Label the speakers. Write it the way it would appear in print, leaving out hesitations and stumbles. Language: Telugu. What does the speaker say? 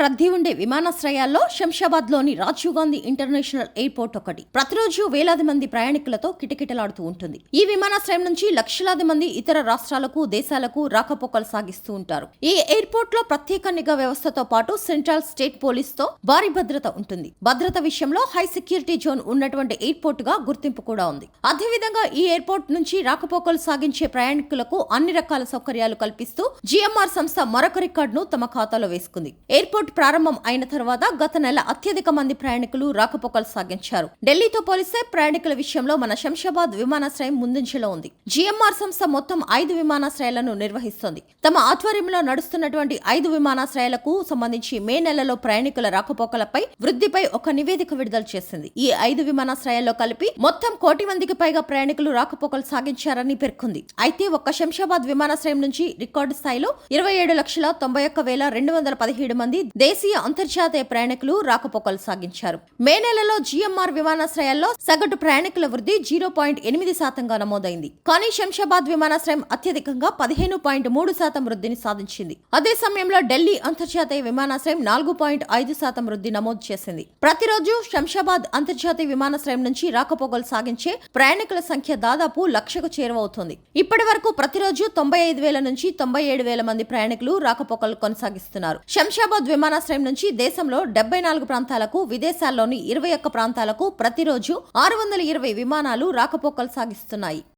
Speaker 1: రద్దీ ఉండే విమానాశ్రయాల్లో శంషాబాద్లోని రాజీవ్ గాంధీ ఇంటర్నేషనల్ ఎయిర్పోర్ట్ ఒకటి. ప్రతిరోజు వేలాది మంది ప్రయాణికులతో కిటకిటలాడుతూ ఉంటుంది. ఈ విమానాశ్రయం నుంచి లక్షలాది మంది ఇతర రాష్ట్రాలకు, దేశాలకు రాకపోకలు సాగిస్తూ ఉంటారు. ఈ ఎయిర్పోర్ట్ లో ప్రత్యేక నిఘా వ్యవస్థతో పాటు సెంట్రల్ స్టేట్ పోలీస్ తో భారీ భద్రత ఉంటుంది. భద్రత విషయంలో హై సెక్యూరిటీ జోన్ ఉన్నటువంటి ఎయిర్పోర్ట్ గా గుర్తింపు కూడా ఉంది. అదేవిధంగా ఈ ఎయిర్పోర్ట్ నుంచి రాకపోకలు సాగించే ప్రయాణికులకు అన్ని రకాల సౌకర్యాలు కల్పిస్తూ జిఎంఆర్ సంస్థ మరొక రికార్డును తమ ఖాతాలో వేసుకుంది. ఎయిర్పోర్ట్ ప్రారంభం అయిన తర్వాత గత నెల అత్యధిక మంది ప్రయాణికులు రాకపోకలు సాగించారు. ఢిల్లీతో పోలిస్తే ప్రయాణికుల విషయంలో మన శంషాబాద్ విమానాశ్రయం ముందంజలో ఉంది. జిఎంఆర్ సంస్థ మొత్తం 5 విమానాశ్రయాలను నిర్వహిస్తోంది. తమ ఆధ్వర్యంలో నడుస్తున్నటువంటి 5 విమానాశ్రయాలకు సంబంధించి మే నెలలో ప్రయాణికుల రాకపోకలపై వృద్ధిపై ఒక నివేదిక విడుదల చేసింది. ఈ 5 విమానాశ్రయాల్లో కలిపి మొత్తం 1 కోటి మందికి పైగా ప్రయాణికులు రాకపోకలు సాగించారని పేర్కొంది. అయితే ఒక్క శంషాబాద్ విమానాశ్రయం నుంచి రికార్డు స్థాయిలో 27,91,217 మంది దేశీయ, అంతర్జాతీయ ప్రయాణికులు రాకపోకలు సాగించారు. మే నెలలో జిఎంఆర్ విమానాశ్రయాల్లో సగటు ప్రయాణికుల వృద్ధి 0.8% నమోదైంది. కానీ శంషాబాద్ విమానాశ్రయం అత్యధికంగా 15.3% వృద్ధిని సాధించింది. అదే సమయంలో ఢిల్లీ అంతర్జాతీయ విమానాశ్రయం 4.5% వృద్ధి నమోదు చేసింది. ప్రతిరోజు శంషాబాద్ అంతర్జాతీయ విమానాశ్రయం నుంచి రాకపోకలు సాగించే ప్రయాణికుల సంఖ్య దాదాపు 1,00,000కు చేరువవుతోంది. ఇప్పటి వరకు ప్రతిరోజు 95,000 నుంచి 97,000 మంది ప్రయాణికులు రాకపోకలు కొనసాగిస్తున్నారు. శంషాబాద్ విమానాశ్రయం నుంచి దేశంలో 74 ప్రాంతాలకు, విదేశాల్లోని 21 ప్రాంతాలకు ప్రతిరోజు 620 విమానాలు రాకపోకలు సాగిస్తున్నాయి.